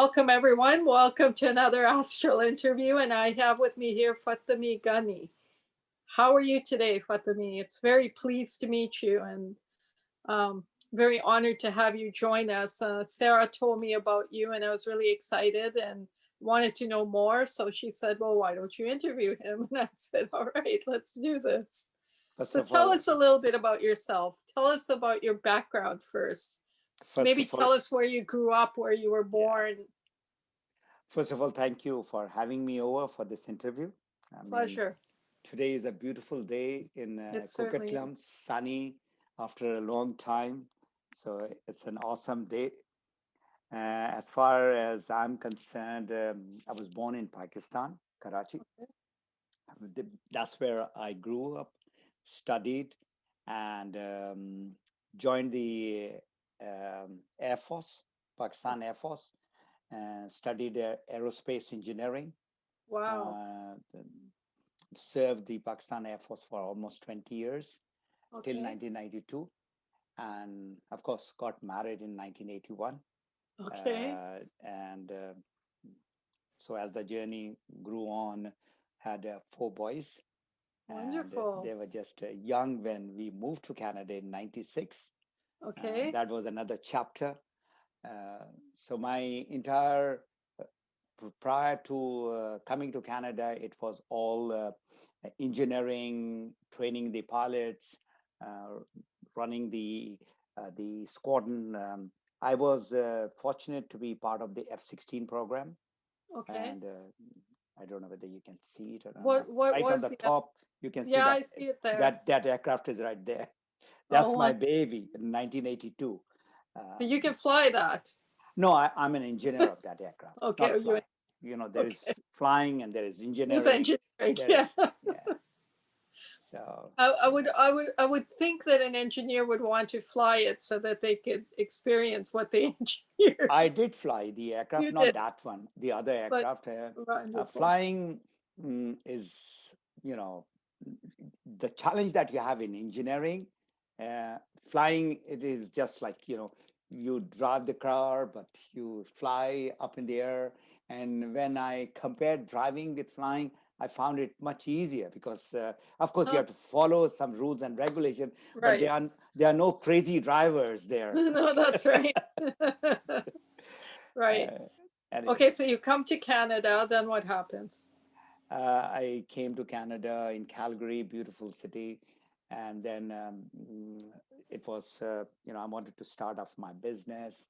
Welcome, everyone. Welcome to another Astral interview. And I have with me here Fatemi Ghani. How are you today, Fatemi? It's very pleased to meet you and very honored to have you join us. Sarah told me about you, and I was really excited and wanted to know more. So she said, well, why don't you interview him? And I said, all right, let's do this. First So of tell all, us a little bit about yourself. Tell us about your background first. first Maybe of all, tell us where you grew up, where you were yeah. born. First of all, thank you for having me over for this interview. I mean, Pleasure. today is a beautiful day in It certainly is. Coquitlam, sunny after a long time. So it's an awesome day. As far as I'm concerned, I was born in Pakistan, Karachi. That's where I grew up, studied, and joined the Air Force, Pakistan Air Force, and studied aerospace engineering. Wow. Uh, Served the Pakistan Air Force for almost 20 years till Okay. 1992. And of course, got married in 1981. Okay. And so as the journey grew on, had four boys, and Wonderful. they were just young when we moved to Canada in 96. Okay. That was another chapter. Uh, so my entire prior to coming to Canada, it was all engineering, training the pilots, uh, running the squadron. I was fortunate to be part of the F-16 program, Okay. and I don't know whether you can see it or not. What Right on was the the top, you can see Yeah, that I see it there. that aircraft is right there. Oh, That's my what? baby in 1982. So Uh, you can fly that. no, I'm an engineer of that aircraft, Okay, not you fly. You know, there okay. is flying and there is It's engineering. engineering, There yeah. is, yeah. So I would think that an engineer would want to fly it so that they could experience what they engineered. I did fly the aircraft, You not did, that one, the other but aircraft. wonderful. Flying is, you know, the challenge that you have in engineering. Uh, Flying, it is just like, you drive the car, but you fly up in the air. And when I compared driving with flying, I found it much easier because, of course, you Huh, have to follow some rules and regulation, but right. there are no crazy drivers there. No, that's right. Right. uh, Okay, Anyway, so you come to Canada, then what happens? I came to Canada in Calgary, beautiful city, and then it was, I wanted to start off my business.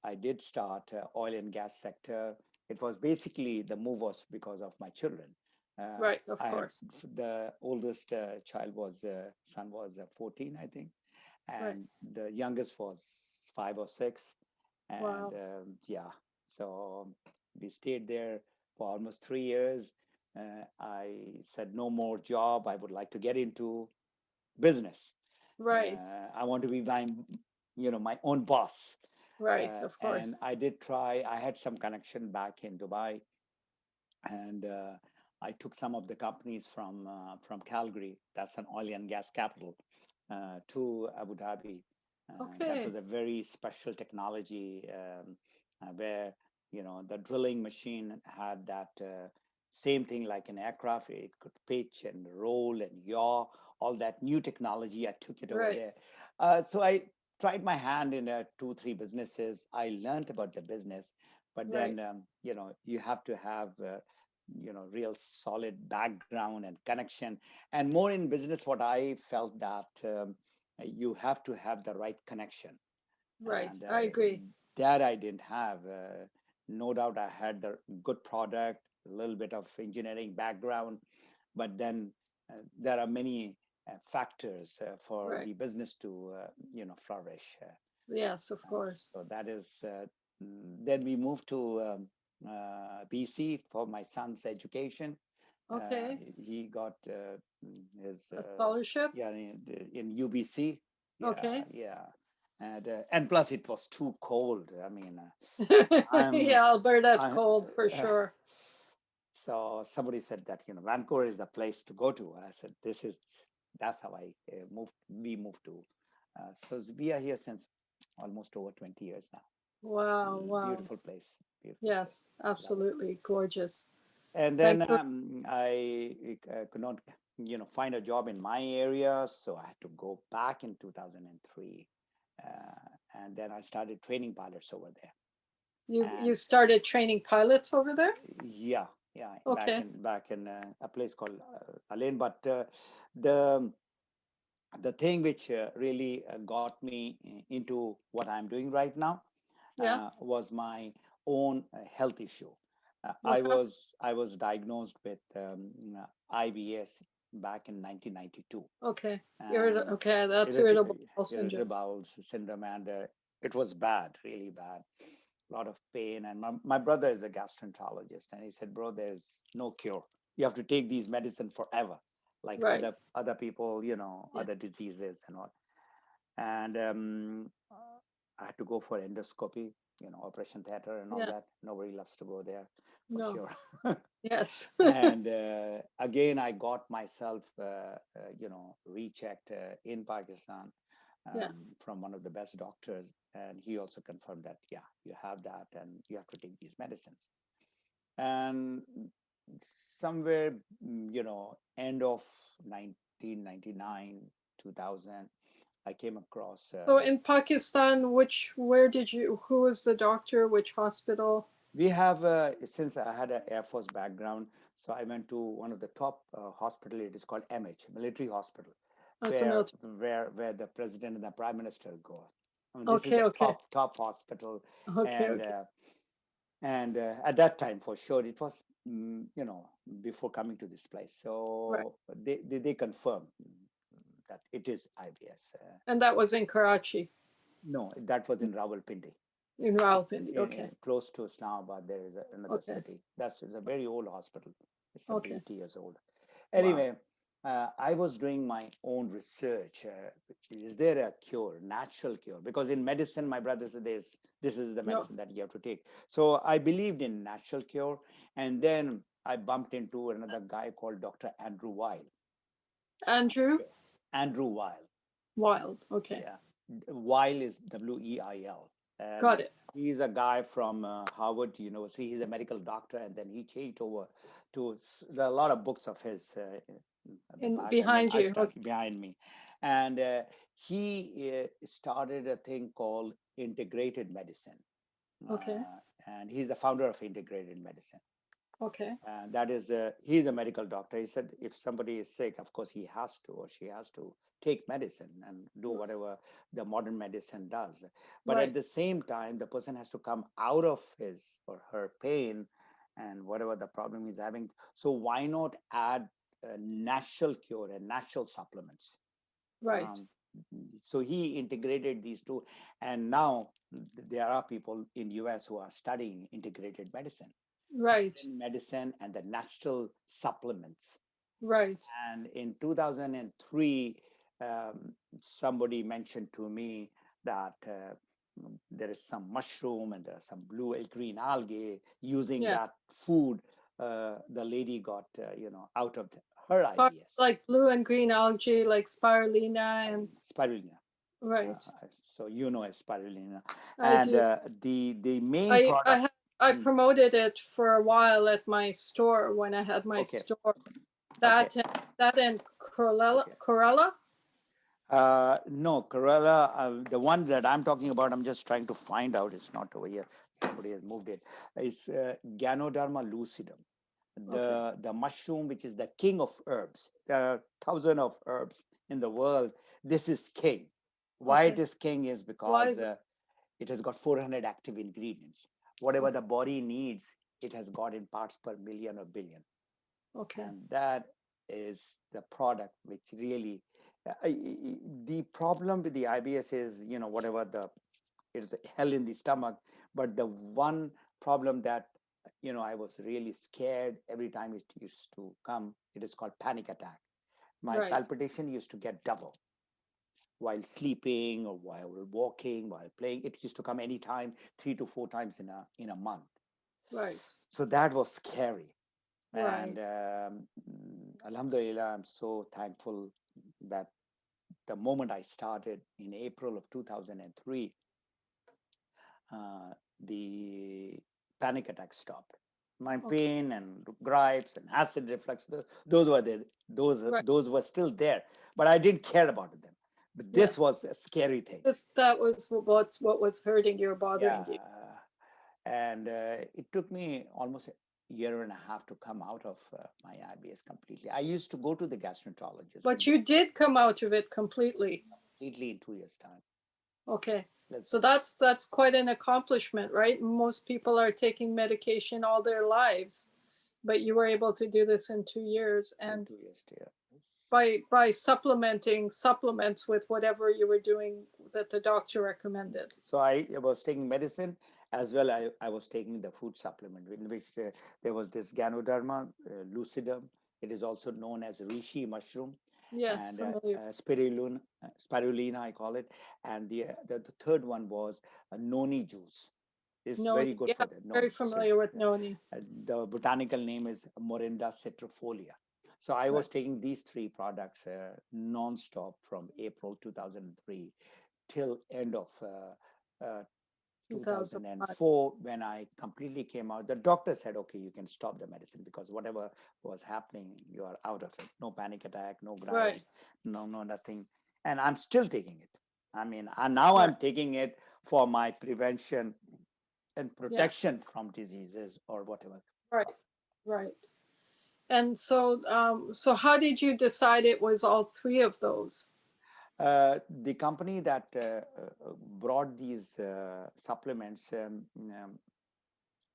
I did start oil and gas sector. It was basically the move was because of my children. Right, of I had course. the oldest child was son was 14, I think, Right. and the youngest was 5 or 6, and Wow. yeah, so we stayed there for almost 3 years. I said no more job. I would like to get into business. Right. I want to be my own boss. Right, of And course. I did try. I had some connection back in Dubai, and I took some of the companies from Calgary. That's an oil and gas capital, to Abu Dhabi. That was Okay. a very special technology, where the drilling machine had that same thing like an aircraft. It could pitch and roll and yaw. All that new technology. I took it over Right. there. So I tried my hand in 2, 3 businesses. I learned about the business, but Right. then you have to have real solid background and connection. And more in business, what I felt that you have to have the right connection, Right. and I agree. that I didn't have. No doubt I had the good product, a little bit of engineering background, but then there are many factors for Right. the business to flourish. Yes, of course. So that is, then we moved to BC for my son's education. Okay. He got his, A scholarship. yeah, in UBC. Yeah, Okay. yeah. And plus it was too cold. I mean, I'm, Yeah, Alberta's I, cold for uh, sure. so somebody said that, Vancouver is the place to go to. I said, that's how we moved to, so we are here since almost over 20 years now. Wow, wow. Beautiful place, beautiful place. Yes, Love it. absolutely gorgeous. And Thank then you. I could not, find a job in my area, so I had to go back in 2003, and then I started training pilots over there. You And started training pilots over there? yeah, yeah, Okay. back in a place called Alain. But the the thing which really got me into what I'm doing right now Yeah. was my own health issue. Okay. I was diagnosed with IBS back in 1992, Okay. and Okay, that's irritable bowel syndrome. irritable bowel syndrome, and it was bad, really bad. A lot of pain, and my brother is a gastroenterologist, and he said, "Bro, there's no cure. You have to take these medicine forever, like Right. other people, Yeah. other diseases and all." And I had to go for endoscopy, operation theater and all Yeah. that. Nobody loves to go there, for No. sure. Yes. And again, I got myself, rechecked in Pakistan, Yeah. from one of the best doctors, and he also confirmed that, yeah, you have that, and you have to take these medicines. And somewhere, end of 1999, 2000, I came across. So in Pakistan, who was the doctor, which hospital? We have, since I had an Air Force background, so I went to one of the top hospital. It is called MH, military hospital, That's a where military. the president and the prime minister go. I mean, this is Okay, the okay. top hospital, Okay, and okay. at that time, for sure, it was, before coming to this place. Right. So they confirmed that it is IBS. And that was in Karachi, No, that was in Rawalpindi. in Rawalpindi. Okay. Close to Islamabad, there is another Okay. city. That's is a very old hospital. It's 70, Okay. 80 years old. Wow. Anyway, I was doing my own research. Is there a cure, natural cure? Because in medicine, my brother said this is the No. medicine that you have to take. So I believed in natural cure. And then I bumped into another guy called Dr. Andrew Weil. Andrew Andrew Weil. Wild. Okay. Yeah. Weil is Weil. And Got it. he's a guy from Harvard University. He's a medical doctor, and then he changed over to, there are a lot of books of his at the In back, and then behind I you. started Okay. behind me. And he started a thing called integrated medicine. Okay. And he's the founder of integrated medicine. Okay. And that is, he's a medical doctor. He said if somebody is sick, of course he has to, or she has to take medicine and do whatever the modern medicine does. But at Right. the same time, the person has to come out of his or her pain and whatever the problem he's having. So why not add a natural cure and natural supplements? Right. Um, so he integrated these two, and now there are people in US who are studying integrated medicine, Right. modern medicine, and the natural supplements. Right. And in 2003, somebody mentioned to me that there is some mushroom and there are some blue and green algae. Using Yeah. that food, the lady got, out of her IBS. Like blue and green algae, like spirulina and Spirulina. right. So you know as spirulina, I and do. the main I I product. had I Hmm, promoted it for a while at my store when I had my okay, store. okay, That that and Corella okay. Corella. No, Corolla, the one that I'm talking about, I'm just trying to find out. It's not over here. Somebody has moved it. It's Ganoderma lucidum, Okay. the mushroom which is the king of herbs. There are thousands of herbs in the world. This is king. Why it Okay. is king is Why because is it? it has got 400 active ingredients. Whatever the body needs, it has got in parts per million or billion. Okay. And that is the product which really, the problem with the IBS is, whatever it's hell in the stomach. But the one problem that, I was really scared every time it used to come, it is called panic attack. My Right. palpitation used to get double while sleeping or while walking, while playing. It used to come anytime, 3 to 4 times in a month. Right. So that was scary. Right. And Alhamdulillah, I'm so thankful that the moment I started in April of 2003, the panic attack stopped. My Okay. pain and gripes and acid reflux, those were there. Right. Those were still there, but I didn't care about them. But this Yes. was a scary thing. That was what was hurting you or bothering Yeah, you. and it took me almost a year and a half to come out of my IBS completely. I used to go to the gastroenterologist But in you did come out of it completely. completely in 2 years' time. Okay. Less So than. that's quite an accomplishment, right? Most people are taking medication all their lives, but you were able to do this in 2 years, In and 2 years, dear. by supplementing supplements with whatever you were doing that the doctor recommended. So I was taking medicine as well. I was taking the food supplement in which there was this Ganoderma lucidum. It is also known as reishi mushroom, Yes, and familiar. spirulina, I call it. And the third one was noni juice. It's very Noni. good Yeah, for the very noni. So familiar with noni. the botanical name is Morinda citrifolia. So I Right. was taking these three products non-stop from April 2003 till end of 2005. 2004 when I completely came out. The doctor said, okay, you can stop the medicine because whatever was happening, you are out of it. No panic attack, no Right. gripes, no nothing. And I'm still taking it. I mean, and now Right. I'm taking it for my prevention and Yeah. protection from diseases or whatever. Right. Right. And so how did you decide it was all three of those? The company that brought these supplements,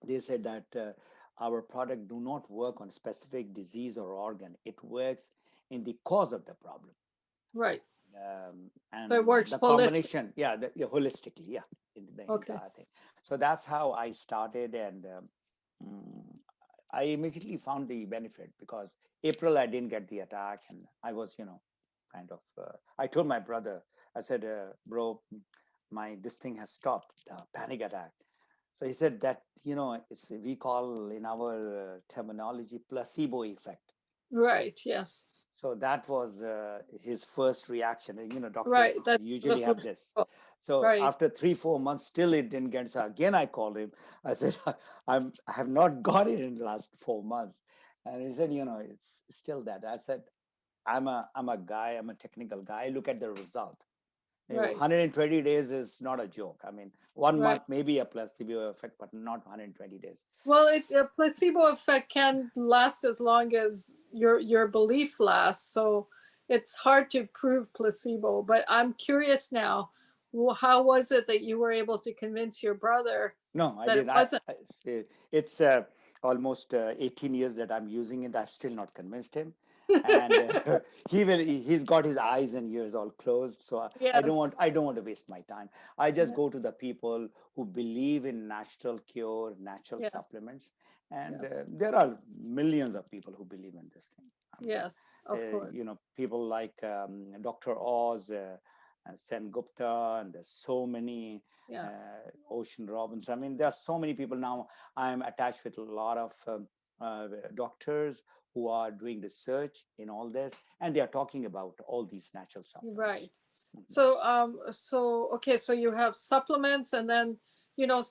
they said that our product do not work on specific disease or organ. It works in the cause of the problem. Right. So it And works the holistic. combination, yeah, holistically, yeah, in the Okay. entire thing. So that's how I started, and mm, I immediately found the benefit because April I didn't get the attack, and I was, kind of. I told my brother, I said, "Bro, my this thing has stopped, the panic attack." So he said that it's we call in our terminology placebo effect. Right. Yes. So that was his first reaction. Right. Doctors That's a usually have this. placebo. So Right. after 3 4 months, still it didn't get. So again, I called him. I said, I have not got it in the last 4 months, and he said, it's still that. I said, I'm a guy. I'm a technical guy. I look at the result. Right. 120 days is not a joke. I mean, one Right. month maybe a placebo effect, but not 120 days. Well, a placebo effect can last as long as your belief lasts. So it's hard to prove placebo. But I'm curious now, how was it that you were able to convince your brother No, I that it did. wasn't? It's almost 18 years that I'm using it. I've still not convinced him, and he's got his eyes and ears all closed. So Yes. I don't want to waste my time. I just Yeah. go to the people who believe in natural cure, natural Yes. supplements, and Yes. there are millions of people who believe in this thing. I mean, Yes. Of course. people like Dr. Oz. Sen Gupta, and there's so many Yeah. Ocean Robbins. I mean, there are so many people now. I'm attached with a lot of doctors who are doing research in all this, and they are talking about all these natural supplements. Right. Mhm. So okay, so you have supplements, and then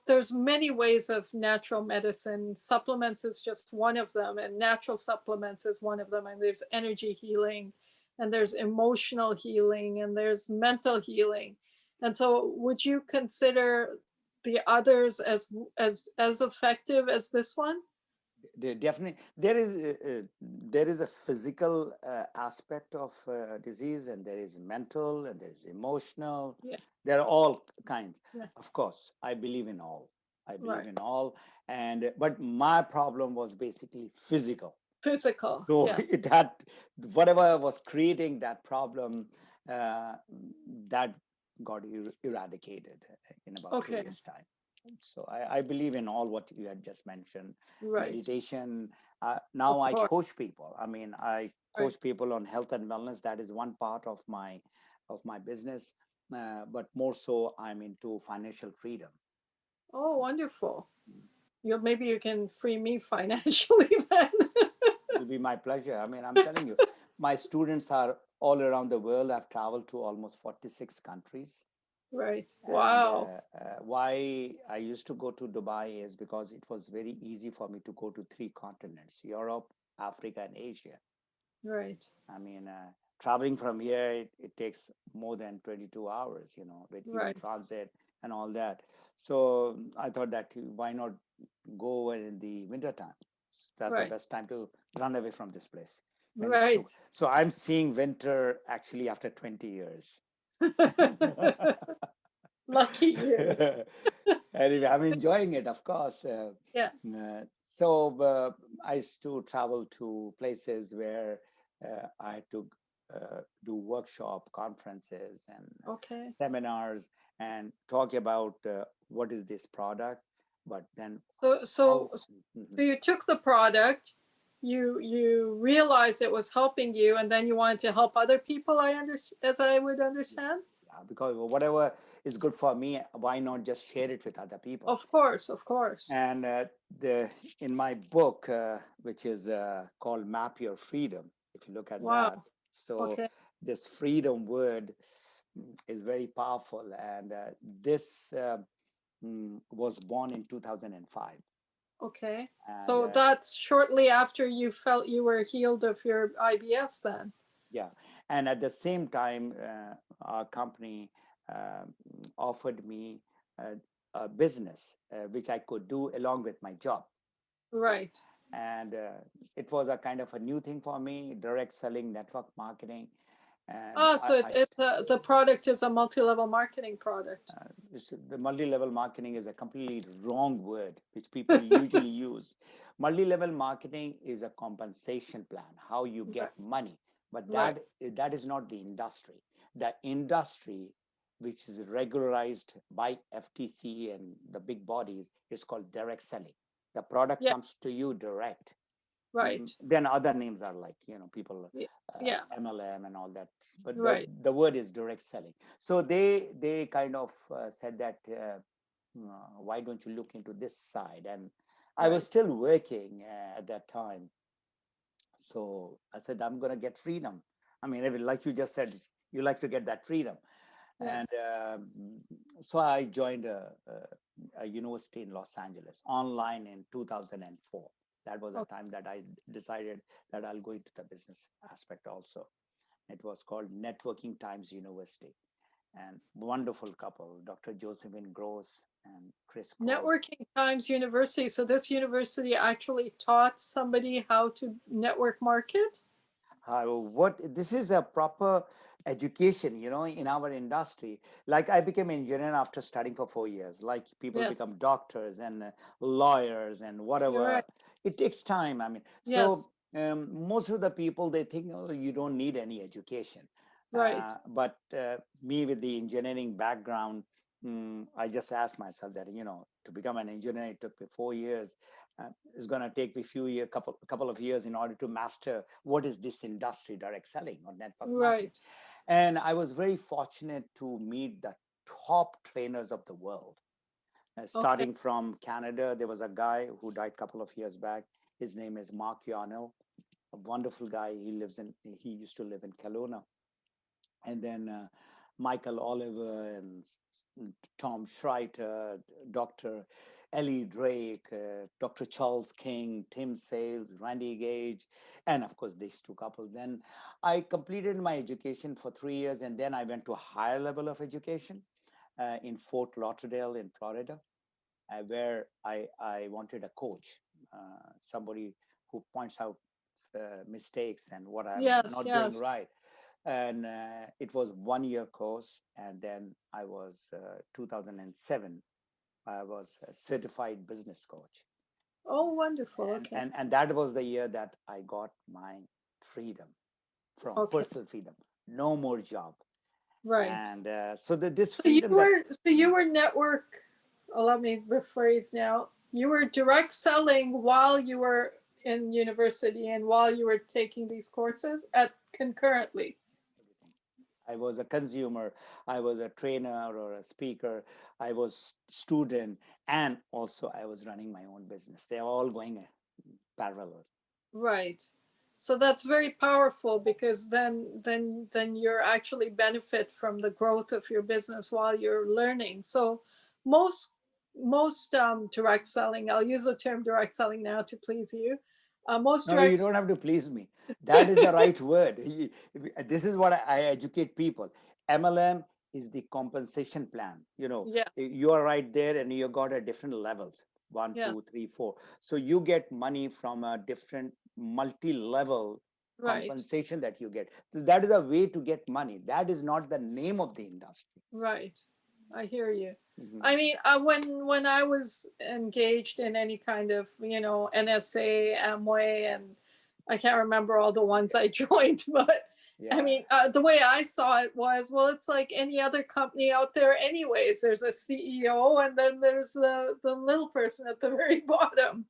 there's many ways of natural medicine. Supplements is just one of them, and natural supplements is one of them. And there's energy healing, and there's emotional healing, and there's mental healing. And so, would you consider the others as effective as this one? Definitely, there is a physical aspect of disease, and there is mental, and there is emotional. Yeah. There are all kinds. Yeah. Of course, I believe in all. I believe Right. in all, and but my problem was basically physical. Physical. So Yes. it had whatever was creating that problem, uh, that got eradicated in about two Okay. years' time. So I believe in all what you had just mentioned. Right. Meditation. Of Now I course. coach people. I mean, I Right. coach people on health and wellness. That is one part of my business. But more so, I'm into financial freedom. Oh, wonderful. Maybe you can free me financially then. It'll be my pleasure. I mean, I'm telling you, my students are all around the world. I've traveled to almost 46 countries. Right. And Wow. why I used to go to Dubai is because it was very easy for me to go to three continents: Europe, Africa, and Asia. Right. I mean, traveling from here, it takes more than 22 hours, with even Right. transit and all that. So I thought that why not go over in the winter time? That's the Right. best time to run away from this place when it's too. Right. So I'm seeing winter actually after 20 years. Lucky you. Anyway, I'm enjoying it, of course. Yeah. So I used to travel to places where I had to do workshop, conferences, and Okay. seminars, and talk about what is this product, but then So how. so Mhm. so you took the product, you realized it was helping you, and then you wanted to help other people, as I would Yeah, understand. yeah, because whatever is good for me, why not just share it with other people? Of course, of course. And the in my book, which is called Map Your Freedom, if you look at that, Wow. so Okay. this freedom word is very powerful. And this was born in 2005. Okay. And So that's shortly after you felt you were healed of your IBS then. yeah, and at the same time, our company um offered me a business which I could do along with my job. Right. And it was a kind of a new thing for me, direct selling, network marketing. And Ah, so the product is a multi-level marketing product. the multi-level marketing is a completely wrong word which people usually use. Multi-level marketing is a compensation plan, how you Right. get money, but Right. that is not the industry. The industry, which is regularized by FTC and the big bodies, is called direct selling. The product Yeah. comes to you direct. Right. Then other names are like, people, Yeah. Yeah. MLM and all that, but Right. the word is direct selling. So they kind of said that, why don't you look into this side? And I was Right. still working at that time. So I said, I'm going to get freedom. I mean, like you just said, you like to get that freedom. Yeah. And so I joined a university in Los Angeles online in 2004. That was a Okay. time that I decided that I'll go into the business aspect also. It was called Networking Times University. And wonderful couple, Dr. Josephine Gross and Chris Gross. Networking Times University. So this university actually taught somebody how to network market. What this is a proper education, in our industry. Like I became engineer after studying for 4 years. Like people Yes. become doctors and lawyers and You're whatever. right. It takes time. I mean, so Yes. most of the people they think, oh, you don't need any education. Right. But me with the engineering background, I just asked myself that, to become an engineer, it took me 4 years. It's going to take me couple of years in order to master what is this industry, direct selling or network marketing. Right. And I was very fortunate to meet the top trainers of the world. Okay. Starting from Canada, there was a guy who died a couple of years back. His name is Mark Yarnell, a wonderful guy. He used to live in Kelowna. And then Michael Oliver and Tom Schreiter, Dr. Ellie Drake, Dr. Charles King, Tim Sales, Randy Gage, and of course these two couples. Then I completed my education for 3 years, and then I went to a higher level of education in Fort Lauderdale in Florida, where I wanted a coach, somebody who points out mistakes and what I'm Yes. not doing Yes. right. And it was 1 year course. And then 2007, I was a certified business coach. Oh, wonderful. And, Okay. and, and that was the year that I got my freedom, from Okay. personal freedom, no more job. Right. And so this So you freedom that, were so you were network. Let me rephrase now. You were direct selling while you were in university and while you were taking these courses at concurrently. everything. I was a consumer, I was a trainer or a speaker, I was student, and also I was running my own business. They're all going parallel. Right. So that's very powerful because then you're actually benefit from the growth of your business while you're learning. So most most direct selling, I'll use the term direct selling now to please you. Most No, no, you direct don't have to please me. That is the right word. This is what I educate people. MLM is the compensation plan. yeah, You are right there, and you got at different levels, one, yes, two, three, four. So you get money from a different multi-level right. compensation that you get. So that is a way to get money. That is not the name of the industry. Right. I hear you. Mhm. I mean, when I was engaged in any kind of, NSA, Amway, and I can't remember all the ones I joined, but I Yeah. mean, the way I saw it was, well, it's like any other company out there, anyways. There's a CEO, and then there's the little person at the very bottom.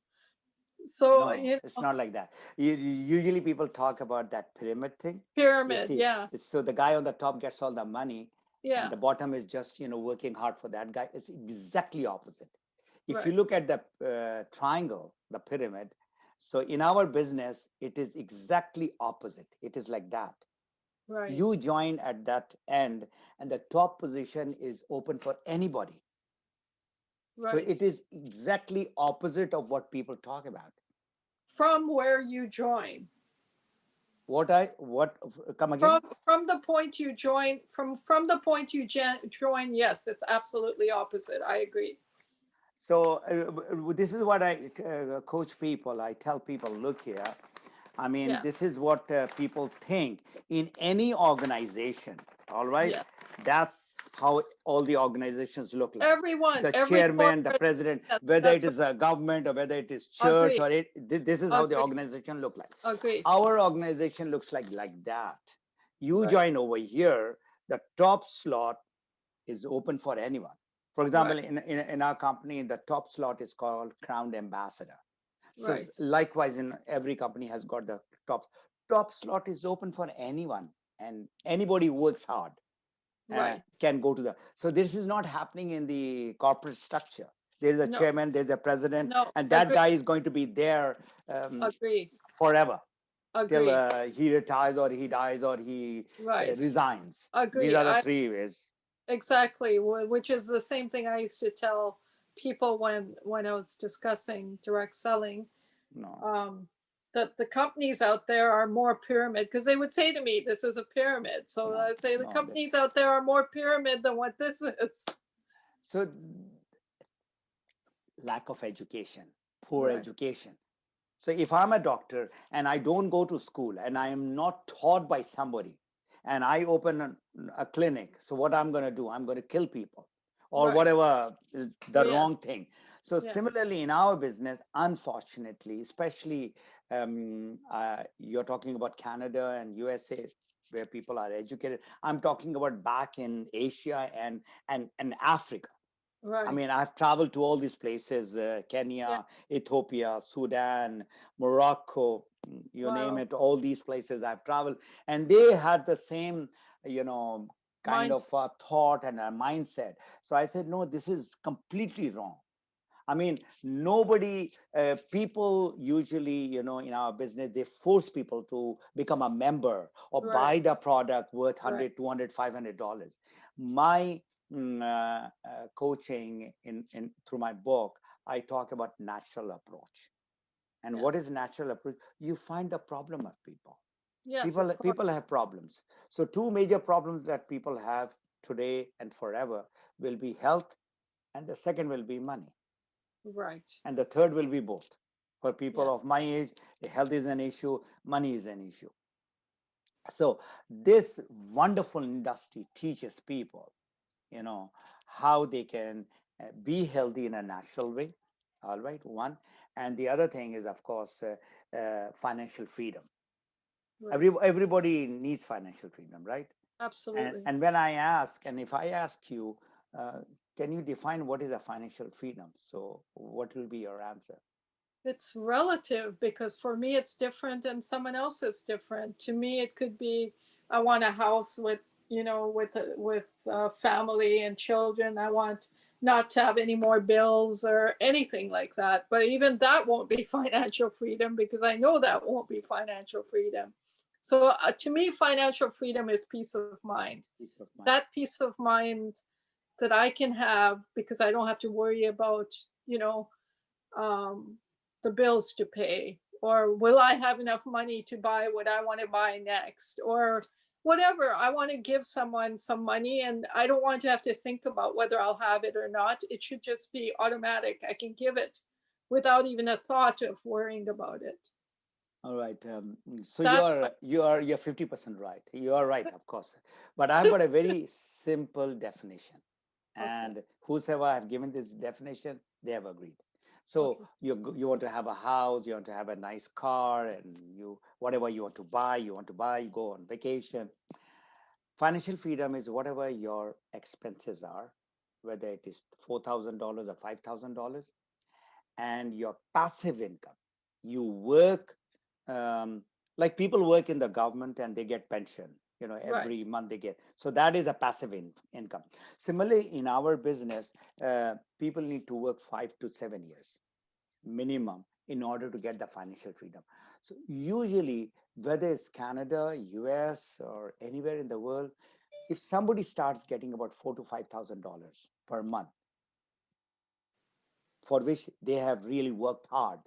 So, No, it's not like that. Usually people talk about that pyramid thing. You pyramid, see, yeah, so the guy on the top gets all the money, and yeah, the bottom is just working hard for that guy. It's exactly opposite. If you right, look at the triangle, the pyramid, so in our business, it is exactly opposite. It is like that. right, You join at that end, and the top position is open for anybody. So right. it is exactly opposite of what people talk about. From where you join. What come again? From the point you join, from the point you join, yes, it's absolutely opposite. I agree. So this is what I coach people. I tell people, look here. I mean, Yeah, this is what people think in any organization. All right, yeah. that's how all the organizations look like. Everyone, The every chairman, the corporate, president, yes, whether it that's what is a government or whether it is I church agree. or this is how the Agree. organization look like. Agree. Our organization looks like that. You Right. join over here. The top slot is open for anyone. For Right. example, in our company, the top slot is called Crown Ambassador. So Right. likewise, in every company has got the top slot is open for anyone, and anybody who works hard Right. can go to the. So this is not happening in the corporate structure. There is a No. chairman, there's a president, No. and that Agree. guy is going to be there Agree. forever till Agree. he retires or he dies or he Right. resigns. These Agree. are the I three ways. exactly, which is the same thing I used to tell people when I was discussing direct selling. No, um, that the companies out there are more pyramid because they would say to me, "This is a pyramid." So no, I say the no. companies out there are more pyramid than what this is. So lack of education, poor Right, education. So if I'm a doctor and I don't go to school and I am not taught by somebody and I open a clinic, so what I'm going to do? I'm going to kill people or right. whatever is Oh the yes, wrong thing. So yeah, similarly in our business, unfortunately, especially you're talking about Canada and USA where people are educated. I'm talking about back in Asia and Africa. I right, mean, I've traveled to all these places yeah. Kenya, Ethiopia, Sudan, Morocco, you name Wow, it, all these places I've traveled. And they had the same, you know, kind of mine's thought and a mindset. So I said, no, this is completely wrong. I mean, nobody, people usually, in our business, they force people to become a member or right, buy the product worth right. 100, 200, $500. My coaching through my book, I talk about natural approach. And what Yes, is natural approach? You find the problem of people. yes, People, of course. people have problems. So two major problems that people have today and forever will be health, and the second will be money, Right. and the third will be both. For people Yeah. of my age, health is an issue, money is an issue. So this wonderful industry teaches people, how they can be healthy in a natural way. All right, one. And the other thing is, of course, financial freedom. Right. Everybody needs financial freedom, right? and Absolutely. and when I ask, and if I ask you, uh, can you define what is a financial freedom, so what will be your answer? It's relative because for me it's different and someone else is different. To me, it could be I want a house with family and children. I want not to have any more bills or anything like that. But even that won't be financial freedom, because I know that won't be financial freedom. So to me, financial freedom is peace of mind. Peace of mind. That peace of mind that I can have because I don't have to worry about, you know, um, the bills to pay, or will I have enough money to buy what I want to buy next, or whatever. I want to give someone some money and I don't want to have to think about whether I'll have it or not. It should just be automatic. I can give it without even a thought of worrying about it. All right. So That's you're 50% right. You are right, of course. But I've got a very simple definition, okay. and whosoever I've given this definition, they have agreed. So Okay. you want to have a house, you want to have a nice car, and you whatever you want to buy, you go on vacation. Financial freedom is whatever your expenses are, whether it is $4,000 or $5,000, and your passive income. You work, um, like people work in the government and they get pension. Right. Every month they get. So that is a passive income. Similarly, in our business, people need to work 5 to 7 years minimum in order to get the financial freedom. So usually, whether it's Canada, US, or anywhere in the world, if somebody starts getting about $4,000 to $5,000 per month, for which they have really worked hard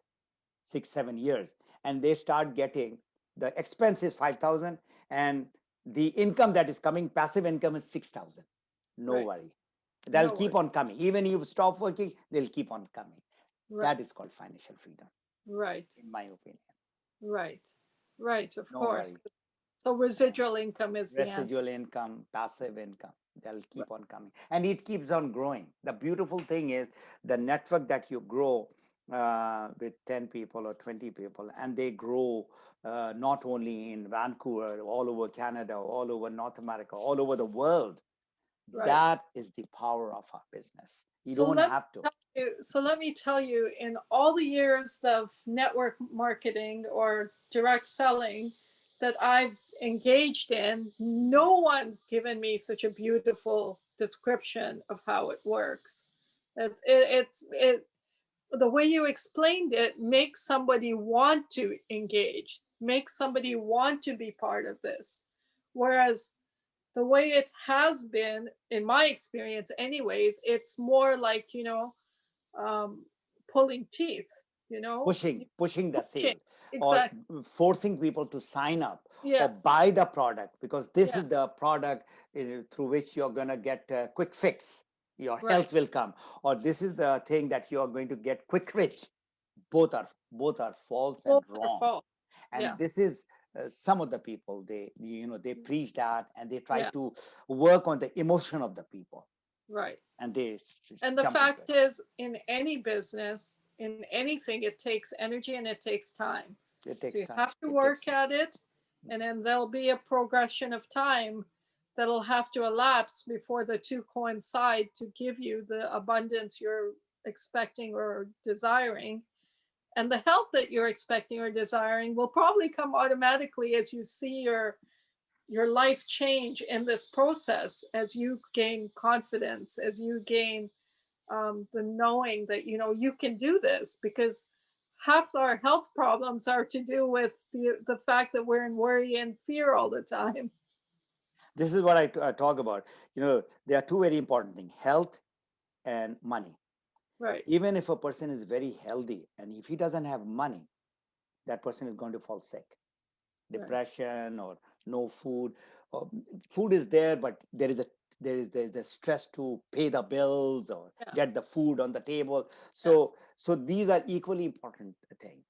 6 7 years, and they start getting, the expense is 5,000 and the income that is coming, passive income, is 6,000. No Right. worry, they'll No keep worry. on coming. Even if you stop working, they'll keep on coming. Right. That is called financial freedom, Right. in my opinion. Right. Right. Of No course. worry. So And residual income is the answer. residual income, passive income, they'll keep on coming. And it keeps on growing. The beautiful thing is the network that you grow with 10 people or 20 people, and they grow not only in Vancouver, all over Canada, all over North America, all over the world. Right. That is the power of our business. You So don't let me have to. tell you, in all the years of network marketing or direct selling that I've engaged in, no one's given me such a beautiful description of how it works. It the way you explained it makes somebody want to engage, makes somebody want to be part of this. Whereas the way it has been, in my experience, anyways, it's more like, um, pulling teeth, you know, Pushing the pushing. sale, or Exactly. forcing people to sign up or Yeah. buy the product, because this Yeah. is the product through which you're going to get a quick fix, your Right. health will come, or this is the thing that you're going to get quick rich. Both are false and Both are wrong. false. And Yeah. this is some of the people, they preach that, and they try Yeah. to work on the emotion of the people, Right. and they And the jump into fact it. is, in any business, in anything, it takes energy and it takes time. It So takes you time, have to it takes work time. at it, and then there'll be a progression of time that'll have to elapse before the two coincide to give you the abundance you're expecting or desiring. And the health that you're expecting or desiring will probably come automatically as you see your life change in this process, as you gain confidence, as you gain the knowing that you can do this, because half our health problems are to do with the fact that we're in worry and fear all the time. This is what I talk about. There are two very important things: health and money. Right. Even if a person is very healthy, and if he doesn't have money, that person is going to fall sick, Right. depression, or no food. Or food is there, but there's a stress to pay the bills or Yeah. get the food on the table. Yeah. So these are equally important things: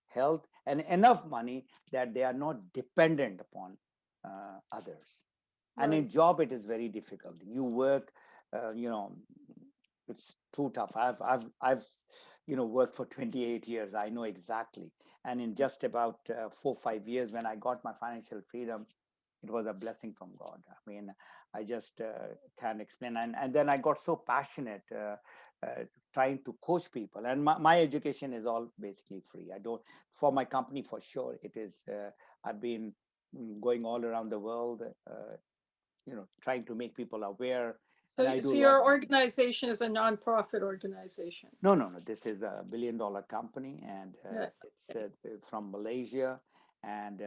health and enough money that they are not dependent upon others. And Right. in job, it is very difficult. You work, uh, you know it's too tough. I've worked for 28 years. I know exactly. And in just about 4 5 years, when I got my financial freedom, it was a blessing from God. I mean, I just can't explain. And then I got so passionate, trying to coach people. And my education is all basically free. I don't, for my company, for sure it is. I've been going all around the world, trying to make people aware. and So, I do so a lot. your organization is a nonprofit organization. No, no, no. This is a billion-dollar company, and Yeah. it's from Malaysia, and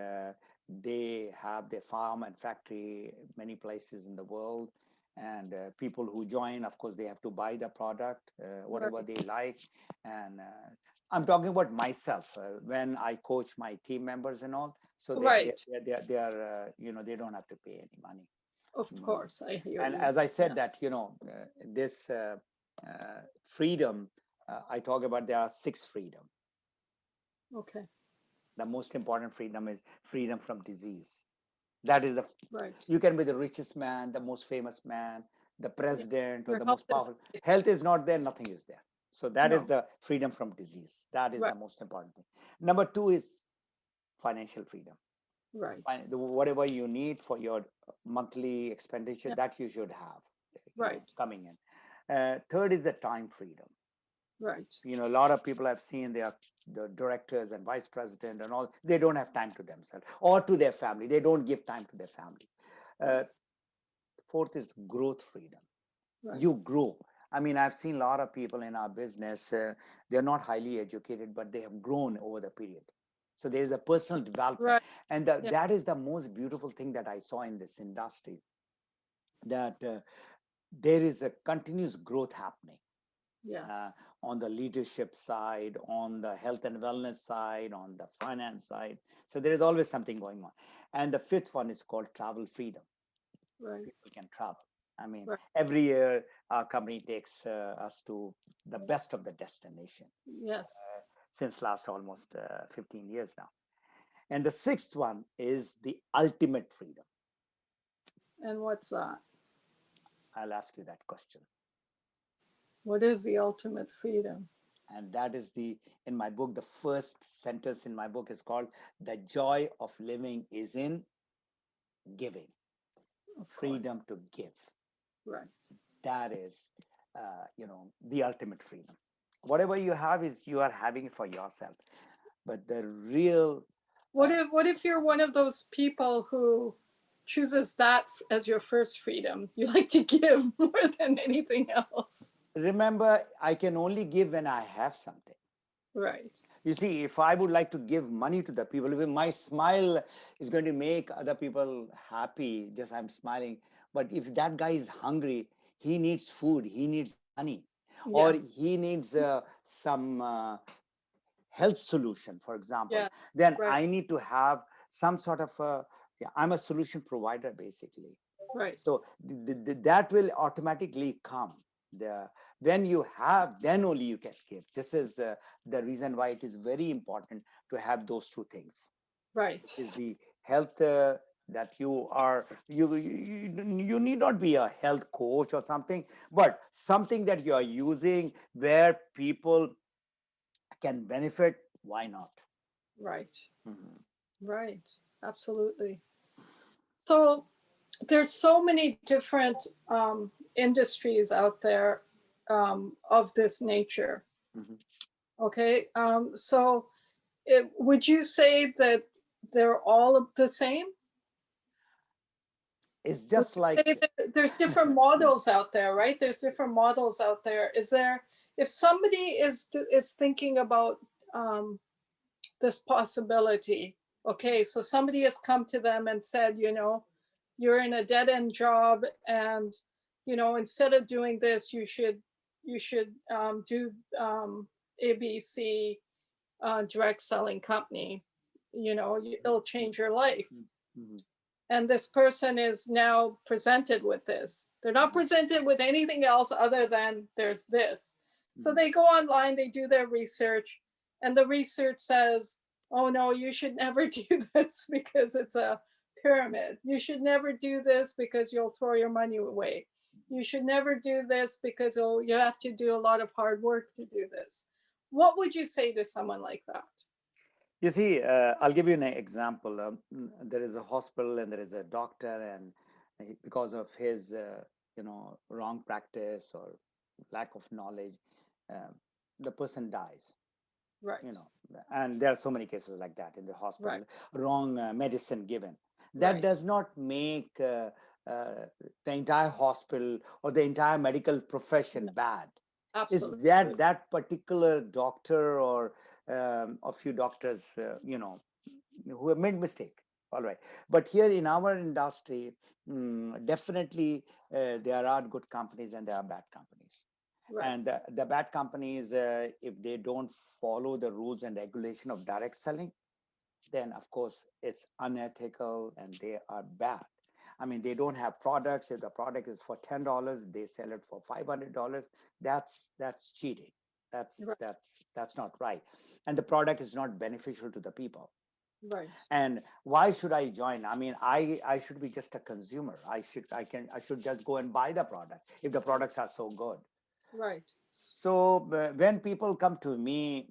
they have their farm and factory many places in the world. And people who join, of course, they have to buy the product, whatever Right. they like. And I'm talking about myself when I coach my team members and all. So Right. they are they don't have to pay any money. Of Mm. course, I hear And you. as I said, Yes. that this freedom, I talk about there are six freedom. Okay. The most important freedom is freedom from disease. That is the Right. you can be the richest man, the most famous man, the Yeah. president, or Your the health most is powerful. Health is not there, nothing is there. So that is no. the freedom from disease. That is Right. the most important thing. Number two is financial freedom. Right. Whatever you need for your monthly expenditure, Yeah. that you should have, Right. coming in. Third is the time freedom. Right. A lot of people I've seen, they are the directors and vice president and all, they don't have time to themselves or to their family. They don't give time to their family. Right. uh, Fourth is growth freedom. Right. You grow. I mean, I've seen a lot of people in our business, they're not highly educated, but they have grown over the period. So there is a personal development. Right. And Yeah. that is the most beautiful thing that I saw in this industry, that there is a continuous growth happening, uh, Yes. on the leadership side, on the health and wellness side, on the finance side. So there is always something going on. And the fifth one is called travel freedom. Right. People can travel. I mean, Right. every year our company takes us to the best of the destination, Yes. since last almost 15 years now. And the sixth one is the ultimate freedom. And what's that? I'll ask you that question. What is the ultimate freedom? And that is in my book, the first sentence in my book is called, the joy of living is in giving. Of course. Freedom to give. Right. That is the ultimate freedom. Whatever you have is you are having it for yourself, but the real uh, What if you're one of those people who chooses that as your first freedom? You like to give more than anything else. remember, I can only give when I have something. Right. You see, if I would like to give money to the people, if my smile is going to make other people happy, just I'm smiling. But if that guy is hungry, he needs food, he needs money, or Yes. he needs some health solution, for example, Yeah. then Right. I need to have some sort of yeah, I'm a solution provider basically. Right. So that will automatically come. The When you have, then only you can give. This is the reason why it is very important to have those two things. Right. It is the health, that you need not be a health coach or something, but something that you are using where people can benefit. Why not? Right. Mhm. Right. Absolutely. So there's so many different industries out there of this nature. Mhm. Okay. Would you say that they're all the same? It's Would just you like say that there's different models out there, right? There's different models out there. Is there, if somebody is thinking about um, this possibility, okay, so somebody has come to them and said, you're in a dead end job, and instead of doing this, you should do ABC direct selling company. It'll change your life. Mhm. And this person is now presented with this. They're not presented with anything else other than there's this. So Mhm. they go online, they do their research, and the research says, oh no, you should never do this because it's a pyramid. You should never do this because you'll throw your money away. You should never do this because you have to do a lot of hard work to do this. What would you say to someone like that? You see, I'll give you an example. There is a hospital and there is a doctor, and because of his, wrong practice or lack of knowledge, uh, the person dies. Right, You know, and there are so many cases like that in the right, hospital. Wrong medicine given. That right, does not make uh, the entire hospital or the entire medical profession No, bad. Is absolutely. that particular doctor or a few doctors, who have made mistake. All right, but here in our industry, definitely there are good companies and there are bad companies. Right. And the bad companies, if they don't follow the rules and regulation of direct selling, then of course it's unethical and they are bad. I mean, they don't have products. If the product is for $10, they sell it for $500. That's cheating. that's Right. that's that's not right. And the product is not beneficial to the people. Right. And why should I join? I mean, I should be just a consumer. I should just go and buy the product if the products are so good. Right. So when people come to me,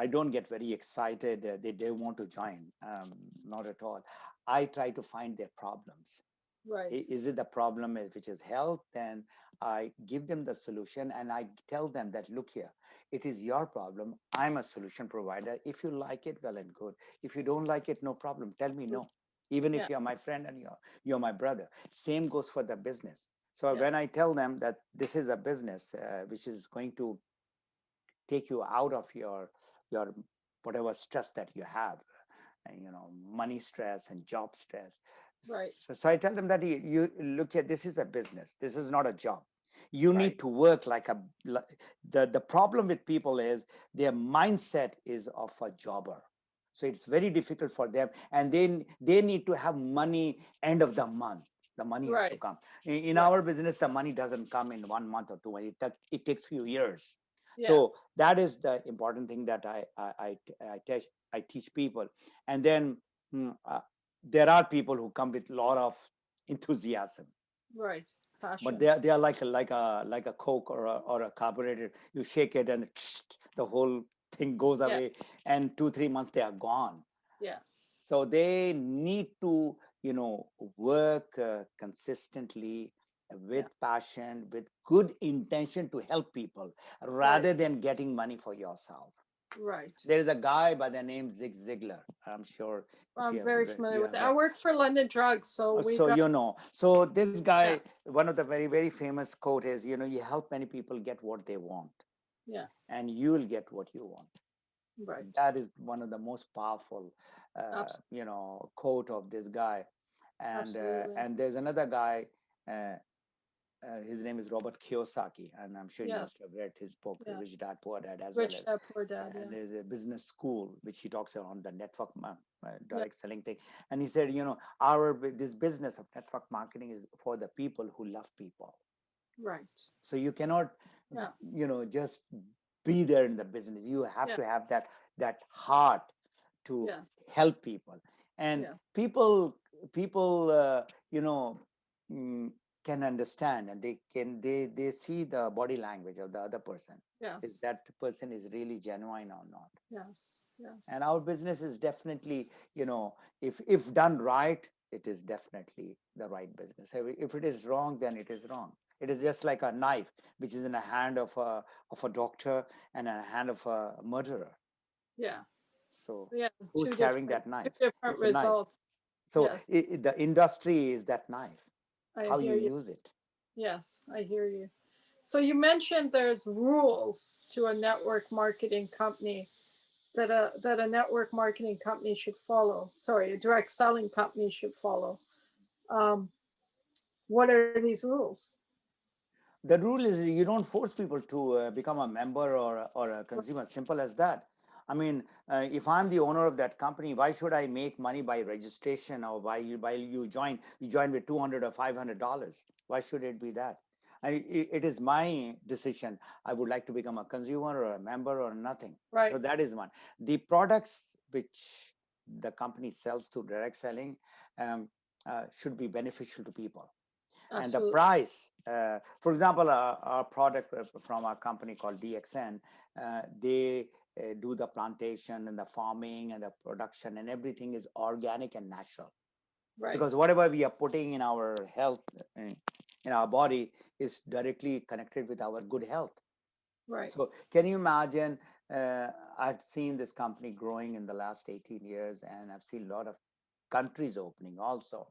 I don't get very excited. They want to join. Not at all. I try to find their problems. Right. Is it the problem which is health? Then I give them the solution and I tell them that, look here, it is your problem. I'm a solution provider. If you like it, well and good. If you don't like it, no problem. Tell me no. Even Yeah. if you're my friend and you're my brother. Same goes for the business. So Yes. when I tell them that this is a business which is going to take you out of your whatever stress that you have, and, money stress and job stress. Right. So I tell them that you look at, this is a business, this is not a job. You Right. need to work like the problem with people is their mindset is of a jobber. So it's very difficult for them, and then they need to have money end of the month. The money has to Right. come. In Right. our business, the money doesn't come in 1 month or 2 months. It takes few years. Yeah. So that is the important thing that I teach people. And then there are people who come with a lot of enthusiasm, Right. but Passion. they are like a Coke or a carburetor. You shake it and the whole thing goes Yeah. away, and 2 3 months they are gone. Yeah. So they need to work consistently, with Yeah. passion, with good intention to help people, Right. rather than getting money for yourself. Right. There is a guy by the name Zig Ziglar. I'm sure if I'm very familiar you with have it. I read. work for London Drugs, so we So got so this guy, yeah. one of the very very famous quote is, you help many people get what they want, Yeah. and you will get what you want. Right. That is one of the most powerful Abs- quote of this guy. absolutely. And there's another guy, uh, his name is Robert Kiyosaki, and I'm sure you Yes. must have read his book Yeah. Rich Dad Poor Dad, as well Rich as, Dad Poor Dad. and Yeah. there's a business school which he talks on the network Yeah. direct selling thing. And he said, our this business of network marketing is for the people who love people. Right. So you cannot Yeah. just be there in the business. You have Yeah. to have that heart to Yes. help people. And Yeah. people mm, can understand, and they see the body language of the other person, if Yes. that person is really genuine or not. Yes. Yes. And our business is definitely, if done right, it is definitely the right business. If it is wrong, then it is wrong. It is just like a knife which is in the hand of a doctor and in the hand of a murderer. Yeah. So Yeah. who's carrying that Two knife? different It's a knife. results. So Yes. the industry is that knife, I how you hear you. use it. Yes, I hear you. So you mentioned there's rules to a network marketing company that a network marketing company should follow. Sorry, a direct selling company should follow. Um, what are these rules? The rule is you don't force people to become a member or a consumer. Simple as that. I mean, if I'm the owner of that company, why should I make money by registration, or while you join with $200 or $500? Why should it be that? It is my decision. I would like to become a consumer or a member or nothing. So Right. that is one. The products which the company sells through direct selling um, should be beneficial to people. And the Absolutely. price, for example, our product from our company called DXN, they do the plantation and the farming and the production, and everything is organic and natural, Right. because whatever we are putting in our health, in our body, is directly connected with our good health. Right. So can you imagine, I've seen this company growing in the last 18 years, and I've seen a lot of countries opening also.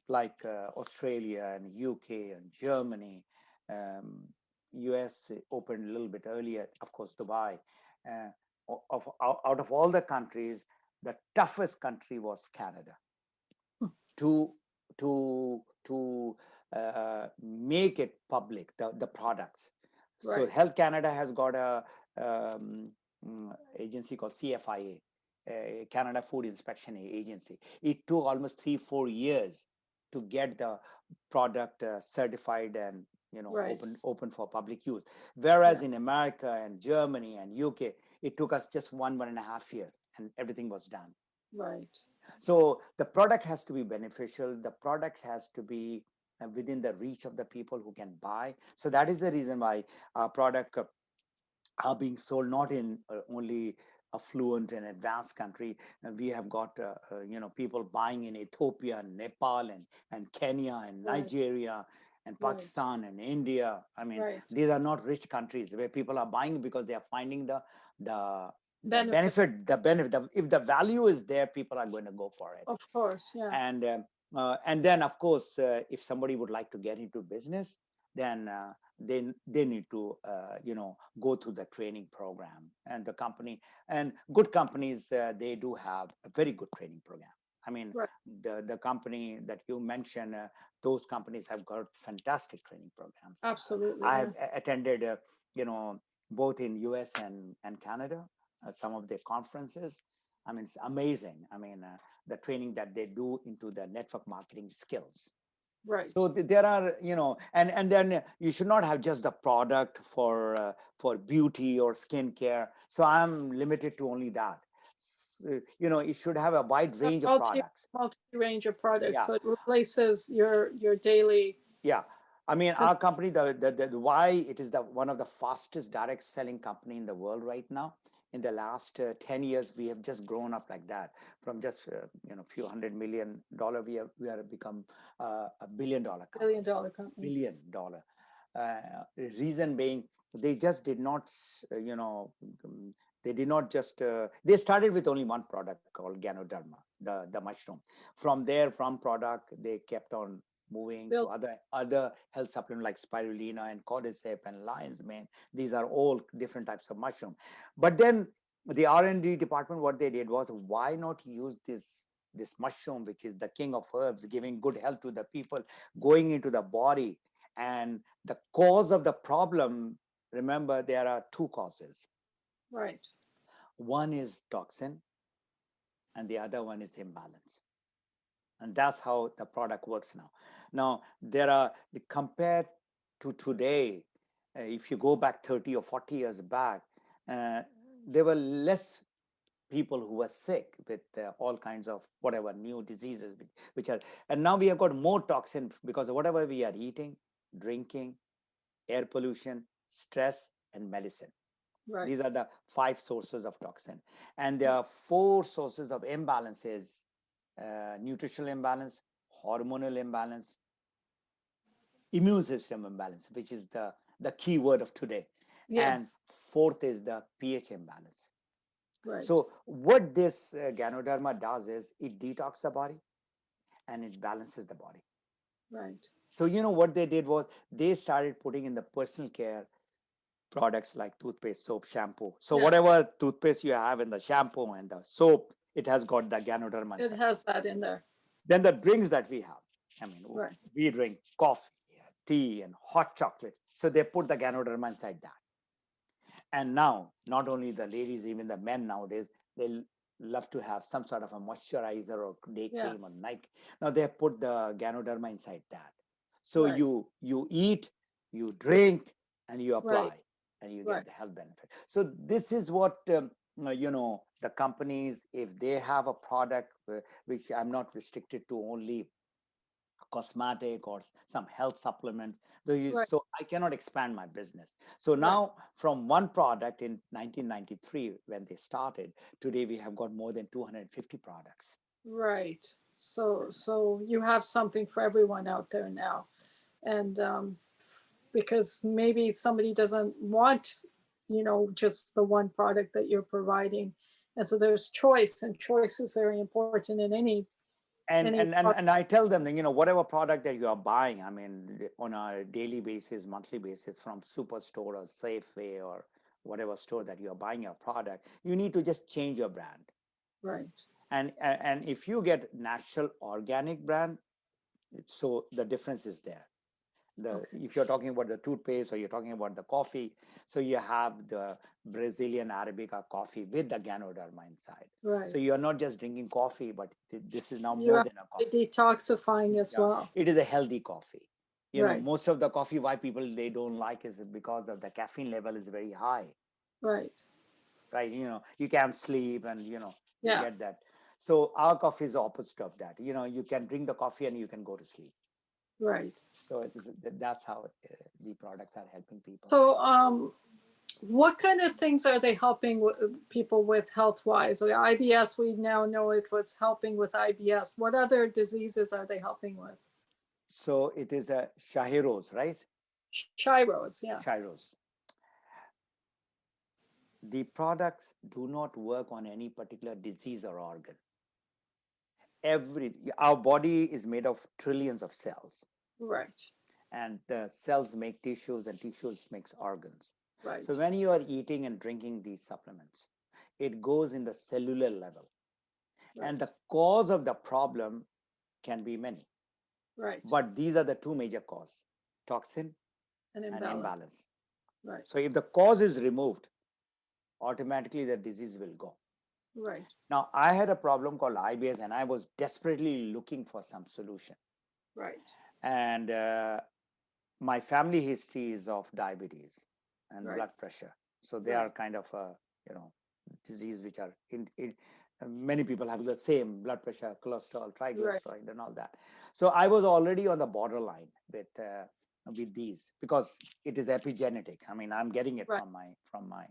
like Australia and UK and Germany. Um, US opened a little bit earlier, of course, Dubai. Uh, out of all the countries, the toughest country was Canada Hmm. to make it public, the products. So Right. Health Canada has got a um, agency called CFIA, Canada Food Inspection Agency. It took almost 3-4 years to get the product certified and Right. open for public use. Whereas Yeah. in America and Germany and UK, it took us just 1.5 year, and everything was done. Right. So the product has to be beneficial. The product has to be within the reach of the people who can buy. So that is the reason why our product are being sold not in only affluent and advanced country. We have got people buying in Ethiopia and Nepal and Kenya and Right. Nigeria and Right. Pakistan and India. I mean, Right. these are not rich countries where people are buying because they are finding the the Benefit. benefit the benefit if the value is there, people are going to go for it. Of course. Yeah. And then of course, if somebody would like to get into business, then they need to go through the training program. And the company and good companies, they do have a very good training program. I mean, Right. the company that you mentioned, those companies have got fantastic training programs. Absolutely. I Yeah. have attended you know both in US and Canada, some of their conferences. I mean, it's amazing. I mean, the training that they do into the network marketing skills. Right. So there are, and then you should not have just the product for beauty or skincare. So I'm limited to only that. It should have a wide A range of products. multi range of products. Yeah, So it replaces your daily. yeah. I mean, Cause, our company, the why it is the one of the fastest direct selling company in the world right now. In the last 10 years, we have just grown up like that. From just few $100 million, we are become $1 billion company. $1 billion company. $1 billion. Reason being, they just did not, they did not just. They started with only one product called Ganoderma, the mushroom. From there, from product, they kept on moving to Built. other health supplement like spirulina and cordyceps and lion's mane. These are all different types of mushroom. But then the R&D department, what they did was, why not use this mushroom, which is the king of herbs, giving good health to the people, going into the body. And the cause of the problem, remember, there are two causes. Right. One is toxin, and the other one is imbalance. And that's how the product works now. Now, there are, compared to today, if you go back 30 or 40 years back, uh, there were less people who were sick with all kinds of whatever new diseases, which are, and now we have got more toxin because of whatever we are eating, drinking, air pollution, stress, and medicine. Right. These are the 5 sources of toxin. And there Right. are 4 sources of imbalances: nutritional imbalance, hormonal imbalance, immune system imbalance, which is the key word of today. And Yes. fourth is the pH imbalance. Right. So what this Ganoderma does is it detoxes the body and it balances the body. Right. So what they did was they started putting in the personal care products like toothpaste, soap, shampoo. So Yeah. whatever toothpaste you have in the shampoo and the soap, it has got the Ganoderma It inside. has that in there. Then the drinks that we have, I mean, Right. we drink coffee, tea, and hot chocolate. So they put the Ganoderma inside that. And now, not only the ladies, even the men nowadays, they love to have some sort of a moisturizer or day Yeah. cream or night. Now they put the Ganoderma inside that. So Right. you eat, you drink, and you Right. apply, and you Right. get the health benefit. So this is what the companies, if they have a product which I'm not restricted to only cosmetic or some health supplements. Right. So I cannot expand my business. So Right. now from one product in 1993, when they started, today we have got more than 250 products. Right. So you have something for everyone out there now, and because maybe somebody doesn't want, just the one product that you're providing, and so there's choice, and choice is very important in any and Any and and, product? and I tell them that, whatever product that you are buying, I mean, on a daily basis, monthly basis, from Superstore or Safeway or whatever store that you are buying your product, you need to just change your brand. Right. And if you get natural organic brand, so the difference is there. Okay. If you're talking about the toothpaste or you're talking about the coffee, so you have the Brazilian Arabica coffee with the Ganoderma inside. Right. So you're not just drinking coffee, but this is now You're more than a actually coffee. detoxifying as Yeah, well. it is a healthy coffee. Right. Most of the coffee why people they don't like is because of the caffeine level is very high, Right. right? You can't sleep, and you Yeah. get that. So our coffee is the opposite of that. You can drink the coffee and you can go to sleep. Right. So that's how the products are helping people. So, what kind of things are they helping people with health wise? Like IBS, we now know it was helping with IBS. What other diseases are they helping with? So it is a Shahiros, right? Chiros, yeah. Shiros. The products do not work on any particular disease or organ. Our body is made of trillions of cells, Right. and the cells make tissues and tissues makes organs. Right. So when you are eating and drinking these supplements, it goes in the cellular level, and Right. the cause of the problem can be many, Right. but these are the two major causes: toxin An and imbalance. imbalance. Right. So if the cause is removed, automatically the disease will go. Right. Now, I had a problem called IBS, and I was desperately looking for some solution. Right. And my family history is of diabetes and Right. blood pressure. So they Right. are kind of you know disease which are many people have the same blood pressure, cholesterol, Right. triglyceride, and all that. So I was already on the borderline with these because it is epigenetic. I mean, I'm getting it Right. from my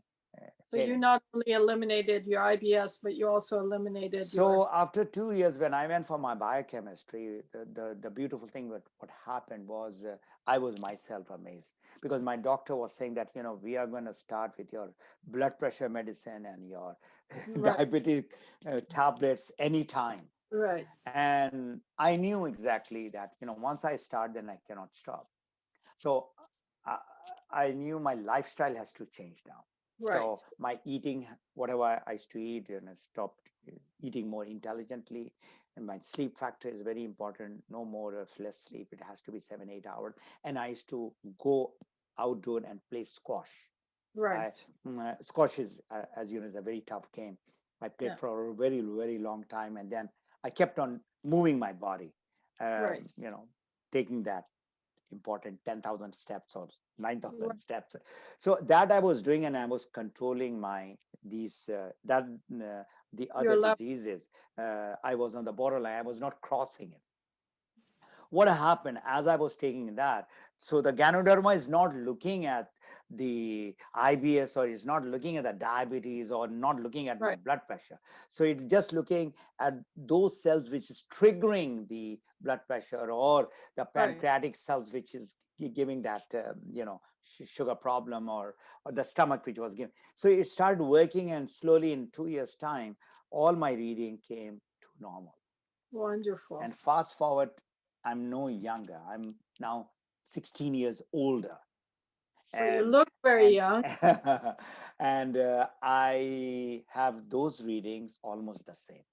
So you parents. not only eliminated your IBS, but you also eliminated your So after 2 years, when I went for my biochemistry, the beautiful thing what happened was I was myself amazed because my doctor was saying that we are going to start with your blood pressure medicine and your right. diabetic tablets anytime. Right. And I knew exactly that once I start, then I cannot stop. So I, I knew my lifestyle has to change now. Right. So my eating, whatever I used to eat, stopped eating more intelligently. And my sleep factor is very important. No more of less sleep. It has to be 7, 8 hours. And I used to go outdoor and play squash. I Right. Squash is, as you know, is a very tough game. I played Yeah. for a very, very long time, and then I kept on moving my body. Right. Taking that important 10,000 steps or 9,000 Right. steps. So that I was doing, and I was controlling these the Your other level. diseases. I was on the borderline. I was not crossing it. What happened as I was taking that? So the Ganoderma is not looking at the IBS, or is not looking at the diabetes, or not looking at my Right. blood pressure. So it's just looking at those cells which is triggering the blood pressure, or the Right. pancreatic cells which is giving that sugar problem, or the stomach which was giving. So it started working, and slowly in 2 years time, all my reading came to normal. Wonderful. And fast forward, I'm no younger. I'm now 16 years older. Well, you And look very and young, and I have those readings almost the same.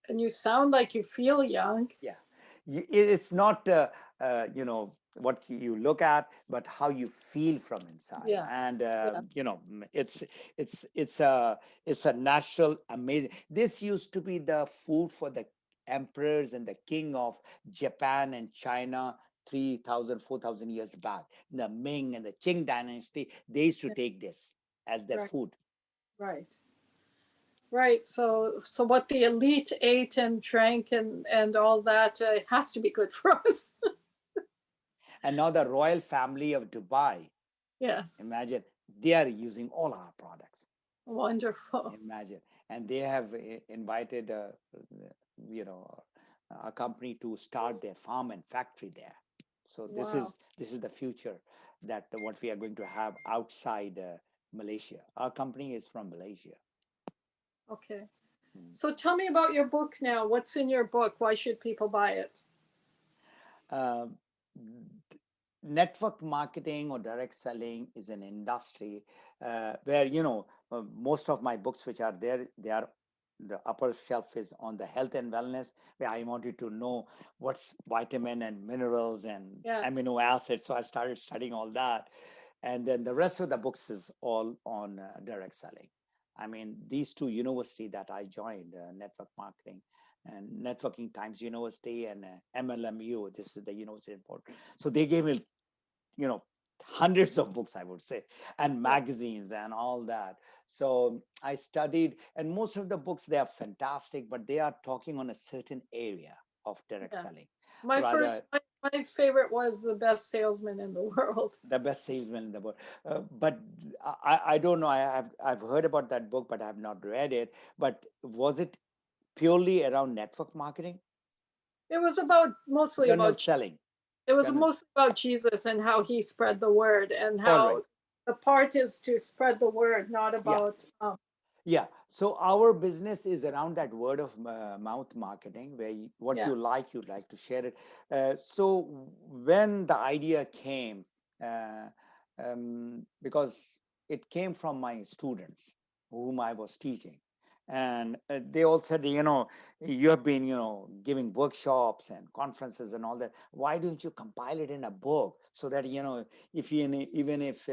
and you sound like you feel young. Yeah. It's not what you look at, but how you feel from inside. Yeah. And Yeah. it's a natural, amazing. This used to be the food for the emperors and the king of Japan and China 3,000, 4,000 years back. The Ming and the Qing dynasty, they used to Yeah. take this as their Right. food. Right. Right. So what the elite ate and drank and all that has to be good for us. And now the royal family of Dubai, Yes. imagine, they are using all our products. Wonderful. Imagine. And they have invited you know a company to start their farm and factory there. So this Wow. is this is the future, that what we are going to have outside Malaysia. Our company is from Malaysia. Okay. Mm. So tell me about your book now. What's in your book? Why should people buy it? Uh, Network marketing or direct selling is an industry where, most of my books which are there, they are, the upper shelf is on the health and wellness, where I wanted to know what's vitamin and minerals and Yeah, amino acids. So I started studying all that. And then the rest of the books is all on direct selling. I mean, these two university that I joined, network marketing and networking times university, and MLMU, this is the university in Portland. So they gave me, you know hundreds of books, I would say, and yeah, magazines and all that. So I studied, and most of the books, they are fantastic, but they are talking on a certain area of direct yeah. selling. My Rather, first, my favorite was The Best Salesman in the World. the best salesman in the world. But I don't know, I've heard about that book, but I have not read it. But was it purely around network marketing? It was about mostly General about selling? it was General. mostly about Jesus and how he spread the word and All right. how the part is to spread the word, not Yeah. about Yeah, so our business is around that word of mouth marketing, where what yeah, you like to share it. So when the idea came, uh, because it came from my students whom I was teaching, and they all said, you have been, giving workshops and conferences and all that. Why don't you compile it in a book, so that, if even if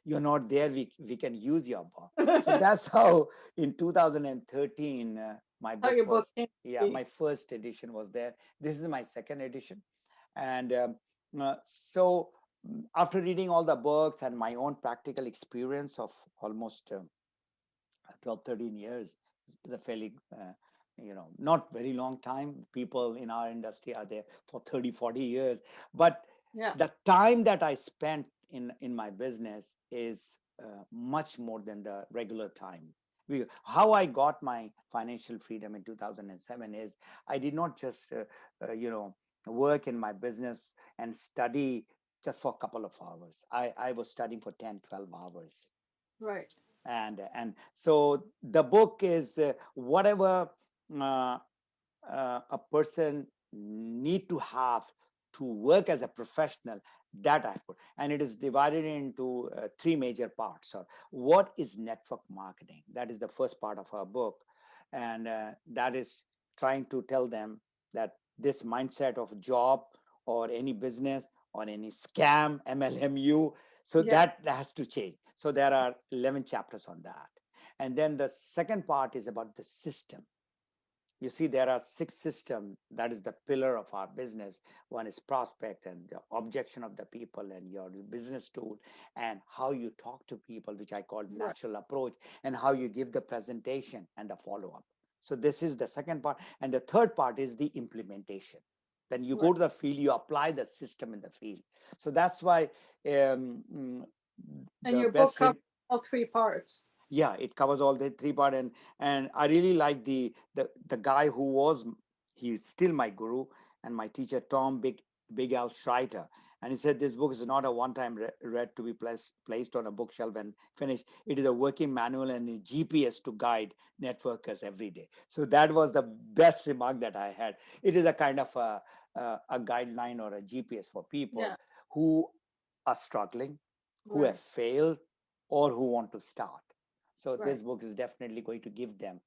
you're not there, we can use your book. So how that's how in 2013 my book your book was, came to yeah, be. my first edition was there. This is my second edition. And so after reading all the books and my own practical experience of almost 12, 13 years, is a fairly not very long time. People in our industry are there for 30, 40 years. But Yeah, the time that I spent in my business is much more than the regular time. How I got my financial freedom in 2007 is, I did not just work in my business and study just for a couple of hours. I was studying for 10, 12 hours. right, And so the book is whatever uh, a person need to have to work as a professional, that I put. And it is divided into three major parts. So what is network marketing? That is the first part of our book. And that is trying to tell them that this mindset of job or any business or any scam, MLMU, so yeah, that has to change. So there are 11 chapters on that. And then the second part is about the system. You see, there are six systems. That is the pillar of our business. One is prospect and the objection of the people and your business tool, and how you talk to people, which I call right, natural approach, and how you give the presentation and the follow-up. So this is the second part. And the third part is the implementation. Then you right. go to the field, you apply the system in the field. So that's why um, mm, And the your book best covers all three parts. yeah, it covers all the three part. And I really like the guy who was, he's still my guru and my teacher, Tom Big Al Schreiter. And he said this book is not a one-time read to be placed on a bookshelf and finished. It is a working manual and a GPS to guide networkers every day. So that was the best remark that I had. It is a kind of a guideline or a GPS for people Yeah, who are struggling, who have right, failed, or who want to start. So right. this book is definitely going to give them.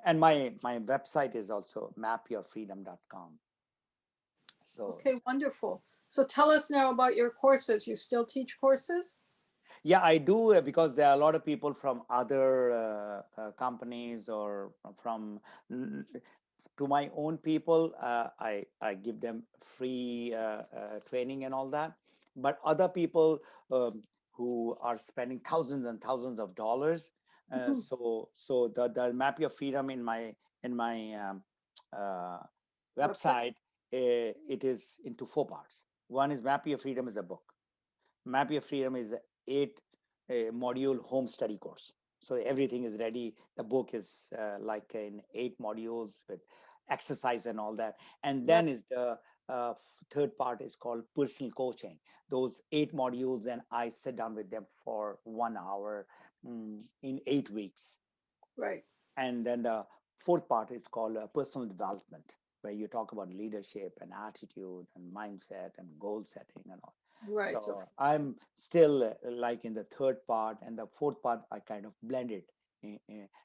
And my website is also mapyourfreedom.com. So Okay, wonderful. So tell us now about your courses. You still teach courses? yeah, I do, because there are a lot of people from other companies or from to my own people. I give them free training and all that. But other people who are spending thousands and thousands of dollars. So the Map Your Freedom in my uh, Website? website, it is into four parts. One is Map Your Freedom is a book. Map Your Freedom is a 8 module home study course. So everything is ready. The book is like in 8 modules with exercise and all that. And Yeah, then is the third part is called personal coaching. Those 8 modules, and I sit down with them for 1 hour in 8 weeks. right. And then the Fourth part is called personal development, where you talk about leadership and attitude and mindset and goal setting and all. Right. So I'm still like in the third part, and the fourth part I kind of blend it.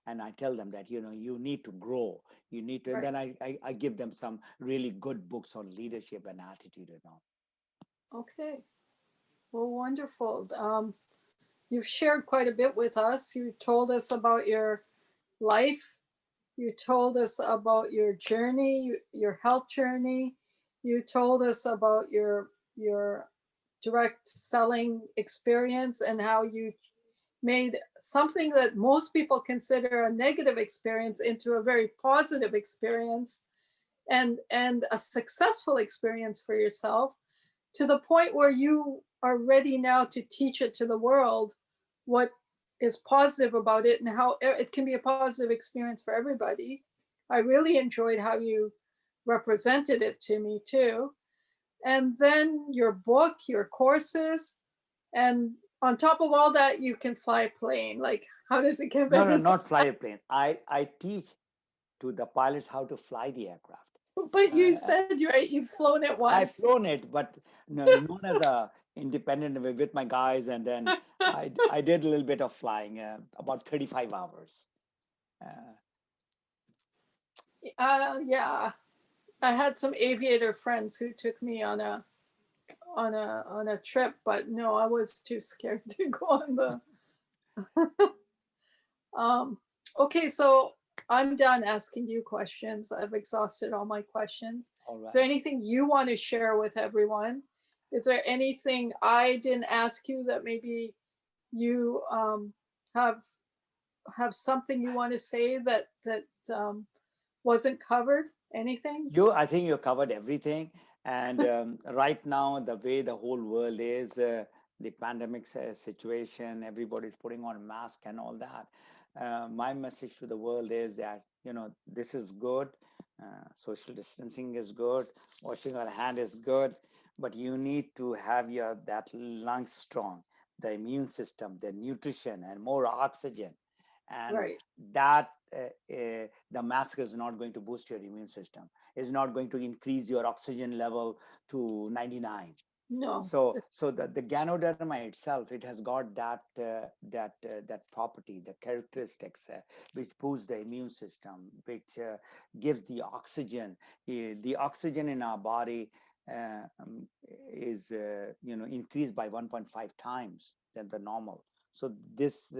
And I tell them that you need to grow, you need to, and Right. then I give them some really good books on leadership and attitude and all. Okay. Well, wonderful. You've shared quite a bit with us. You told us about your life. You told us about your journey, your health journey. You told us about your direct selling experience and how you made something that most people consider a negative experience into a very positive experience and a successful experience for yourself, to the point where you are ready now to teach it to the world what is positive about it and how it can be a positive experience for everybody. I really enjoyed how you represented it to me too. And then your book, your courses, and on top of all that, you can fly a plane. Like, how does it get No, no, better than not fly a plane. I teach to the pilots how to fly the aircraft. But you uh, said you've flown it I've once. flown it, but no, known as a independent with my guys, and then I did a little bit of flying, about 35 hours. Uh, Yeah, I had some aviator friends who took me on a trip, but no, I was too scared to go on the. Um, okay, so I'm done asking you questions. I've exhausted all my questions. all Is there right. anything you want to share with everyone? Is there anything I didn't ask you that maybe you have have something you want to say that wasn't covered? Anything? I think you covered everything. And right now, the way the whole world is, the pandemic situation, everybody's putting on mask and all that. My message to the world is that this is good. Social distancing is good. Washing our hand is good, but you need to have your that lungs strong, the immune system, the nutrition, and more oxygen, and Right. that the mask is not going to boost your immune system, is not going to increase your oxygen level to 99. No. So the ganoderma itself, it has got that property, the characteristics, which boosts the immune system, which gives the oxygen. The oxygen in our body uh, um, is increased by 1.5 times than the normal. So this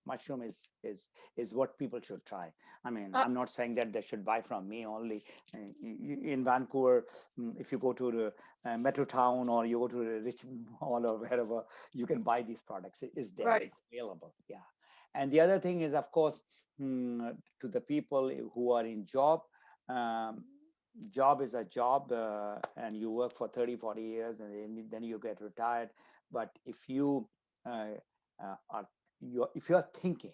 mushroom is what people should try. I mean, Uh, I'm not saying that they should buy from me only. In Vancouver, if you go to the Metro Town, or you go to the Richmond Mall, or wherever, you can buy these products. It is there, right. it's available. Yeah. And the other thing is, of course, to the people who are in job, um, job is a job, and you work for 30, 40 years, and then you get retired. But if you uh, are if you're thinking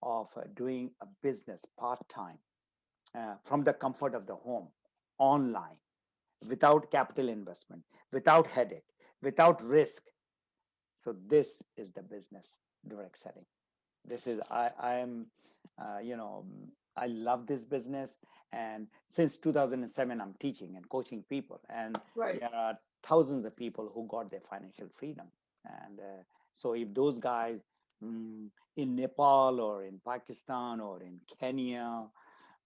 of doing a business part-time, from the comfort of the home, online, without capital investment, without headache, without risk. So this is the business, direct selling. This is I am, I love this business, and since 2007, I'm teaching and coaching people, and Right. there are thousands of people who got their financial freedom. And so if those guys, in Nepal or in Pakistan or in Kenya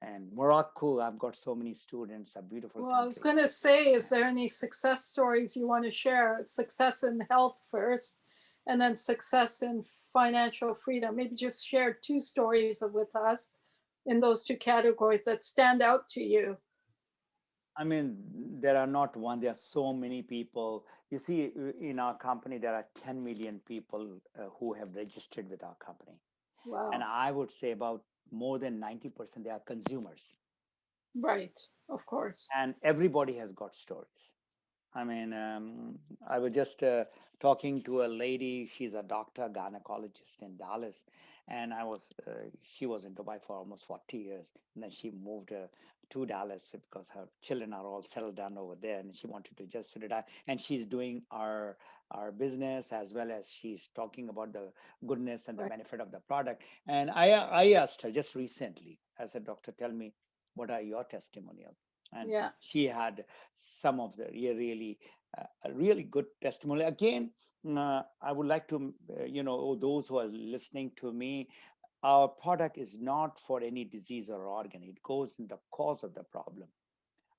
and Morocco, I've got so many students, a beautiful Well, I was country. going to say, is there any success stories you want to share? Success in health first, and then success in financial freedom. Maybe just share two stories with us in those two categories that stand out to you. I mean, there are not one, there are so many people. You see, in our company, there are 10 million people who have registered with our company. And Wow. I would say about more than 90% they are consumers. Right. Of course. And everybody has got stories. I mean, I was just talking to a lady. She's a doctor, gynecologist in Dallas, and she was in Dubai for almost 40 years, and then she moved to Dallas because her children are all settled down over there, and she wanted to just retire. And she's doing our business, as well as she's talking about the goodness and the Right. benefit of the product. And I asked her just recently. as a doctor, tell me, what are your testimonials? And Yeah. she had some of the really, a really good testimony. Again, I would like to, those who are listening to me, our product is not for any disease or organ. It goes in the cause of the problem.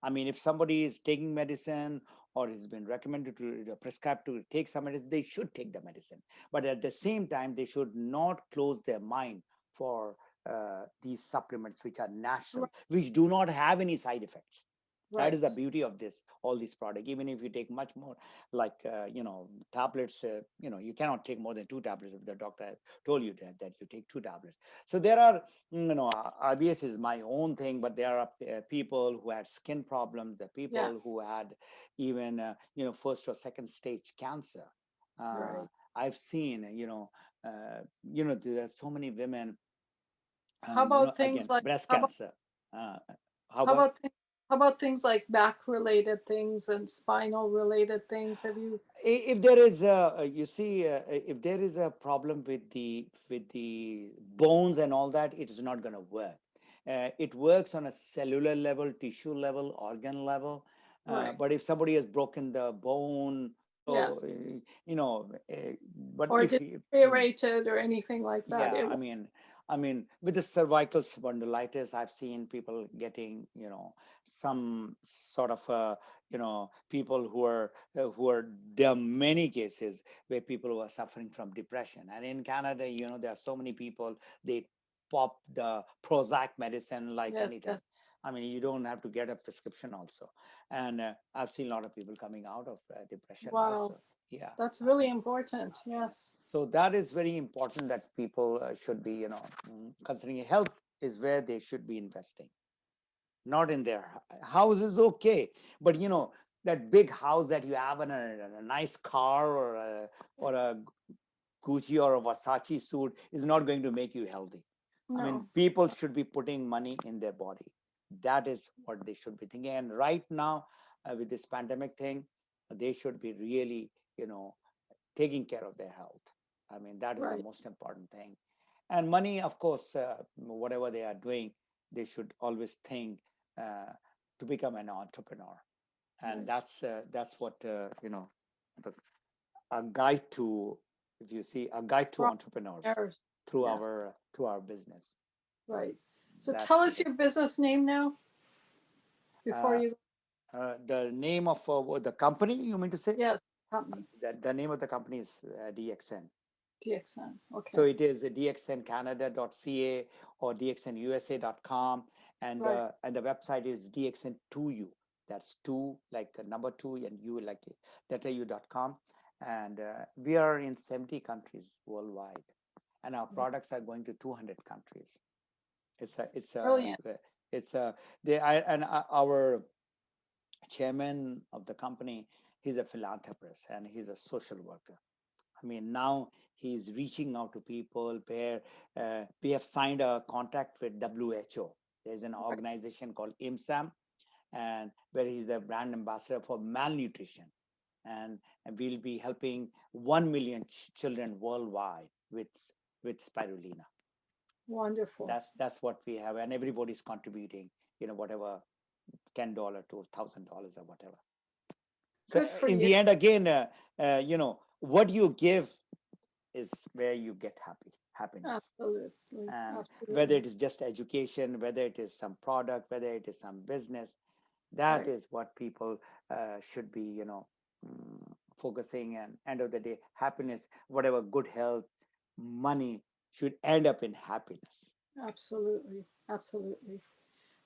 I mean, if somebody is taking medicine or has been recommended to prescribed to take some medicine, they should take the medicine. But at the same time, they should not close their mind for these supplements, which are natural, Right. which do not have any side effects. That is Right. the beauty of this, all these products. Even if you take much more, like tablets, you cannot take more than 2 tablets if the doctor has told you that you take 2 tablets. So there are, IBS is my own thing, but there are people who had skin problems, the Yeah. people who had even first or second stage cancer. Uh, Right. I've seen, there's so many women, How about again, things like breast how about cancer. Uh, how how about? about thi- how about things like back related things and spinal related things? Have you? If there is a, you see, if there is a problem with the bones and all that, it is not going to work. It works on a cellular level, tissue level, organ level. Right. But if somebody has broken the bone, Yeah. so but Or if deteriorated or anything like that. yeah, It. I mean, with the cervical spondylitis, I've seen people getting, some sort of, people there are many cases where people who are suffering from depression. And in Canada, there are so many people, they pop the Prozac medicine like Yes. anything. Yes. I mean, you don't have to get a prescription also. And I've seen a lot of people coming out of depression Wow. also. Yeah. That's really important. Yes. So that is very important that people should be, considering health is where they should be investing, not in their house is okay, but that big house that you have in a nice car or a Gucci or a Versace suit is not going to make you healthy. I mean, No. people should be putting money in their body. That is what they should be thinking. And right now, with this pandemic thing, they should be really, taking care of their health. I mean, that is the Right. most important thing. And money, of course, whatever they are doing, they should always think uh, to become an entrepreneur. And Right. that's what the, a guide to, if you see, a guide to Right. entrepreneurs Errors. through Yes. our business. Right. So That tell us your business name now before uh, you. the name of the company, you mean to say? Yes. Company. That the name of the company is DXN. DXN. So Okay. it is dxncanada.ca or dxnusa.com, Right. and the website is dxn2u. That's two like number two and you like letter u.com. And we are in 70 countries worldwide, and our products are going to 200 countries. It's a it's a Brilliant. it's a they I, and our chairman of the company, he's a philanthropist and he's a social worker. I mean, now he's reaching out to people where we have signed a contract with WHO. There's an Right. organization called IMSAM, and where he's the brand ambassador for malnutrition. And we'll be helping 1 million children worldwide with spirulina. Wonderful. That's what we have, and everybody's contributing, whatever, $10 to $1,000 or whatever. So Good for in you. the end, again, what you give is where you get happiness. Absolutely. And whether Absolutely. it is just education, whether it is some product, whether it is some business, that Right. is what people should be, focusing. And end of the day, happiness, whatever, good health, money should end up in happiness. Absolutely. Absolutely.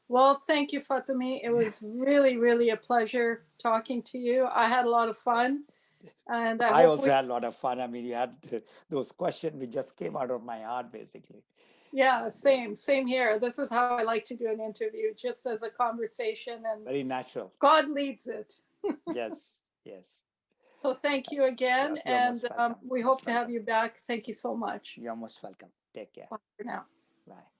Well, thank you, Fatemi. It was really, really a pleasure talking to you. I had a lot of fun, and I I hope also we. had a lot of fun. I mean, you had those questions which just came out of my heart, basically. Yeah, And same here. This is how I like to do an interview, just as a conversation, and very natural. God leads it. Yes, yes. So thank you again, You're and most welcome. we hope Most to have welcome. you back. Thank you so much. You're most welcome. Take care. Bye for now. Bye.